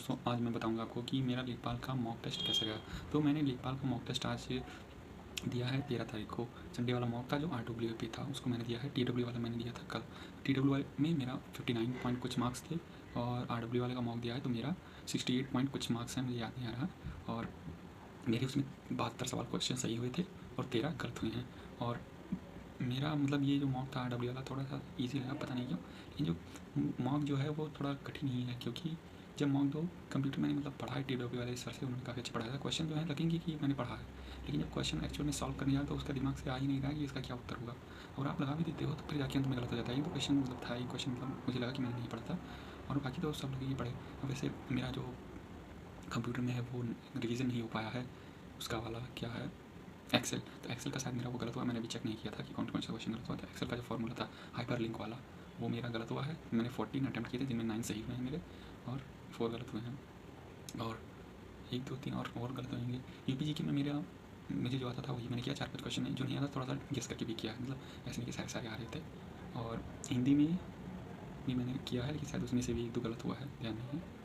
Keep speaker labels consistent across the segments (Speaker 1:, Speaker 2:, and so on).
Speaker 1: दोस्तों, आज मैं बताऊंगा आपको कि मेरा लेखपाल का मॉक टेस्ट कैसे गया। तो मैंने लेखपाल का मॉक टेस्ट आज दिया है 13 तारीख को। संडे वाला मॉक था जो RWP था, उसको मैंने दिया है। TW वाला मैंने दिया था कल। TW वाले में मेरा 59 पॉइंट कुछ मार्क्स थे और RW वाले का मॉक दिया है तो मेरा 68 पॉइंट कुछ मार्क्स हैं, मुझे याद नहीं आ रहा। और मेरे उसमें 72 सवाल क्वेश्चन सही हुए थे और 13 गलत हुए हैं। और मेरा मतलब ये जो मॉक था RW वाला थोड़ा सा ईजी लगा, पता नहीं क्यों। लेकिन जो मॉक जो है वो थोड़ा कठिन ही है, क्योंकि जब मॉक दो कंप्यूटर मैंने मतलब पढ़ा है TW वाले सर से, उन्होंने काफ़ी अच्छा पढ़ाया था। क्वेश्चन जो है लगेंगे कि मैंने पढ़ा है, लेकिन जब क्वेश्चन एक्चुअल में सॉल्व करने जाओ तो उसका दिमाग से आ ही नहीं रहा कि इसका क्या उत्तर होगा। और आप लगा भी देते हो तो फिर जाके अंत में गलत हो जाता है। तो क्वेश्चन मतलब था, एक क्वेश्चन मतलब मुझे लगा कि मैंने नहीं पढ़ा था और बाकी तो सब लोग ही पढ़े। अब वैसे मेरा जो कंप्यूटर में है वो रिवीजन नहीं हो पाया है, उसका वाला क्या है एक्सेल। तो एक्सेल का शायद मेरा वो गलत हुआ, मैंने अभी चेक नहीं किया था कि कौन कौन सा क्वेश्चन गलत हुआ था। एक्सेल का जो फॉर्मूला था हाइपर लिंक वाला, वो मेरा गलत हुआ है। मैंने 14 अटैम्प्ट किए थे जिनमें 9 सही हुए हैं मेरे और 4 गलत हुए हैं और 1 2 3 और गलत होंगे। UPG में मेरा मुझे जो आता था वही मैंने किया। 4-5 क्वेश्चन है जो नहीं आता थोड़ा सा गेस करके भी किया है, मतलब ऐसे नहीं कि सारे सारे आ रहे थे। और हिंदी में भी मैंने किया है, लेकिन शायद उसमें से भी 1-2 गलत हुआ है, ध्यान नहीं है।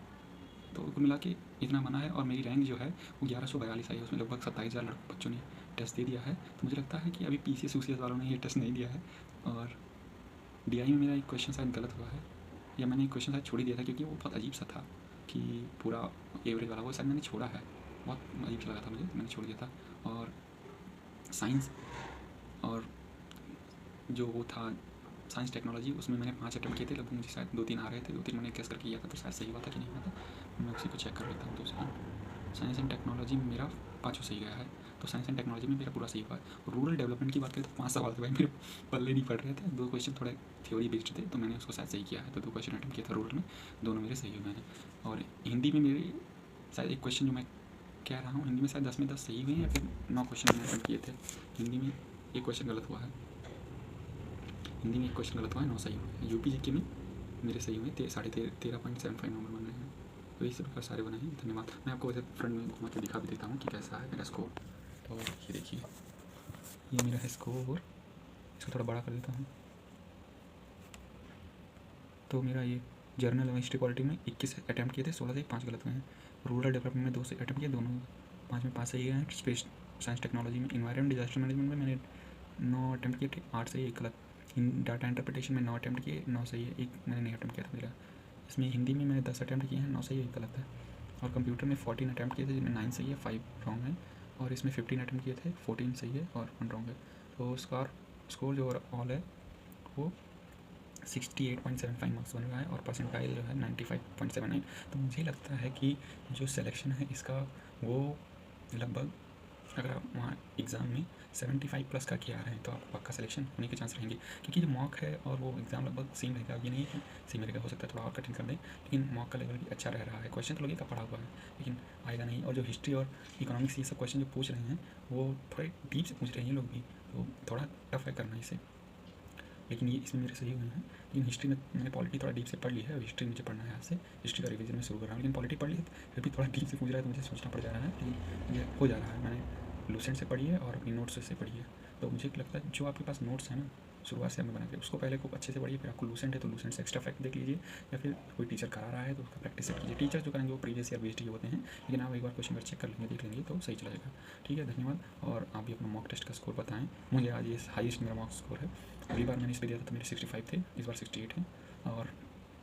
Speaker 1: तो कुल मिला के इतना बना है और मेरी रैंक जो है वो 1142 आई है। उसमें लगभग 27,000 बच्चों ने टेस्ट दे दिया है। तो मुझे लगता है कि अभी PCS UCS वालों ने ये टेस्ट नहीं दिया है। और DI में मेरा एक क्वेश्चन शायद गलत हुआ है, या मैंने एक क्वेश्चन शायद छोड़ ही दिया था क्योंकि वो बहुत अजीब सा था कि पूरा एवरेज वाला, वो शायद मैंने छोड़ा है। बहुत अजीब सा लगा था मुझे, मैंने छोड़ दिया था। और साइंस और जो वो था साइंस टेक्नोलॉजी, उसमें मैंने 5 अटैम्प्ट किए थे, लगभग मुझे शायद 2-3 आ रहे थे। 2-3 मैंने गेस करके किया था, तो शायद सही हुआ था कि नहीं हुआ था, मैं उसी को चेक कर लेता हूँ। तो साइंस एंड टेक्नोलॉजी में मेरा 5 सही गया है। तो साइंस एंड टेक्नोलॉजी में मेरा पूरा सही हुआ है। रूरल डेवलपमेंट की बात करें तो 5 सवाल थे भाई, मेरे पल्ले नहीं पड़ रहे थे। 2 क्वेश्चन थोड़े थ्योरी बेस्ड थे तो मैंने उसको शायद सही किया है। तो 2 क्वेश्चन अटैम्प्ट किया था रूरल में, दोनों मेरे सही हुए हैं। और हिंदी में मेरी शायद एक क्वेश्चन जो मैं कह रहा हूँ, हिंदी में शायद 10 में 10 सही हुए हैं या फिर 9 क्वेश्चन मैंने अटैम्प्ट किए थे। हिंदी में एक क्वेश्चन गलत हुआ है, हिंदी में एक क्वेश्चन गलत हुआ है, 9 सही हुए हैं। UPG में मेरे सही हुए 13.75 नंबर बन रहे हैं। तो इसी प्रकार सारे बने हैं। धन्यवाद। मैं आपको वैसे फ्रंट में घुमा के दिखा भी देता हूँ कि कैसा है मेरा स्कोर। तो ये देखिए, ये मेरा है स्कोर। इसको थोड़ा बड़ा कर देता हूँ। तो मेरा ये जर्नल और हिस्ट्री पॉलिटी में 21 अटैम्प्ट किए थे, 16 से 5 गलत हुए हैं। रूरल डेवलपमेंट में 2 से अटैम्प्ट किए, दोनों 5 में 5 सही हैं। स्पेस साइंस टेक्नोलॉजी में इन्वायरमेंट डिजास्टर मैनेजमेंट में मैंने 9 अटैम्प्ट किए थे, 8 सही 1 गलत। डाटा इंटरप्रिटेशन में 9 अटैम्प्ट किए, 9 सही है, 1 मैंने नहीं अटैम्प्ट किया था मेरा। इसमें हिंदी में मैंने 10 अटैम्प्ट किए हैं, 9 सही है 1 गलत है। और कंप्यूटर में 14 अटैम्प्ट किए थे जिनमें 9 सही है 5 रॉन्ग है। और इसमें 15 अटैम्प्ट किए थे, 14 सही है और 1 रॉन्ग है। तो स्कोर जो ओवरऑल है वो 68.75 मार्क्स बन रहा है और परसेंटाइल जो है 95.79। तो मुझे लगता है कि जो सिलेक्शन है इसका वो लगभग, अगर आप वहाँ एग्ज़ाम में 75 प्लस का किया रहे हैं तो आपको पक्का सिलेक्शन होने के चांस रहेंगे। क्योंकि जो मॉक है और वो एग्ज़ाम लगभग सेम रहेगा, ये नहीं है कि सेम रहेगा, हो सकता है थोड़ा और कठिन कर दें, लेकिन मॉक का लेवल भी अच्छा रह रहा है। क्वेश्चन तो लगेगा पढ़ा हुआ है लेकिन आएगा नहीं। और जो हिस्ट्री और इकोनॉमिक्स ये सब क्वेश्चन जो पूछ रहे हैं वो थोड़े डीप से पूछ रहे हैं ये लोग भी, तो थोड़ा टफ है करना इसे। लेकिन ये इसमें मेरे सही हुए हैं। लेकिन हिस्ट्री में मैंने पॉलिटी थोड़ा डीप से पढ़ ली है, हिस्ट्री मुझे पढ़ना है आज से। हिस्ट्री का रिवीजन में शुरू कर रहा हूँ, लेकिन पॉलिटी पढ़ ली फिर भी थोड़ा डीप से पूछ रहा है तो मुझे सोचना पड़ जा रहा है, लेकिन ये हो जा रहा है। मैंने लूसेंट से पढ़ी है और अपनी नोट्स से पढ़ी है। तो मुझे लगता है जो आपके पास नोट्स है ना शुरुआत से हमें बना के उसको पहले खूब अच्छे से पढ़िए। फिर आपको लूसेंट है तो लूसेंट से एक्स्ट्रा फैक्ट देख लीजिए, या फिर कोई टीचर करा रहा है तो उसका प्रैक्टिस सेट कीजिए। टीचर जो करेंगे वो प्रीवियस ईयर बेस्ड ही होते हैं, लेकिन आप एक बार क्वेश्चन अगर चेक कर लेंगे देख लेंगे तो सही चलेगा। ठीक है, धन्यवाद। और आप भी अपना मॉक टेस्ट का स्कोर बताएं। मुझे आज ये हाईएस्ट मेरा मॉक स्कोर है। अगली बार मैंने इस पर दिया था तो मेरे 65 थे, इस बार 68 हैं। और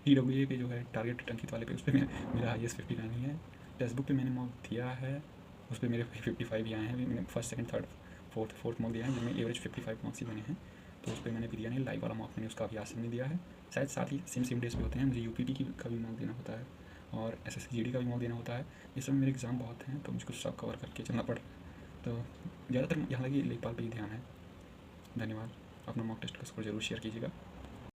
Speaker 1: TWA पे जो है टारगेट अंकित वाले पे उस पर मेरा हाईएस्ट 59 ही है। टेक्स्ट बुक पे मैंने मॉक दिया है, उस पर मेरे 55 ही आए हैं। मैंने first second third fourth mock दिया है जिनमें एवरेज 55 मार्क्स ही बने हैं, तो उस पर मैंने भी दिया नहीं। लाइव वाला मॉक मैंने उसका अभ्यास नहीं दिया है, शायद साथ ही सेम डेज पे होते हैं। मुझे UPT का भी मॉक देना होता है और SSC GD का भी मॉक देना होता है। ये सब मेरे एग्ज़ाम बहुत हैं तो मुझको सब कवर करके चलना पड़ रहा है। तो ज़्यादातर यहाँ लगी लेखपाल पर ही ध्यान है। धन्यवाद। अपना मॉक टेस्ट का स्कोर जरूर शेयर कीजिएगा।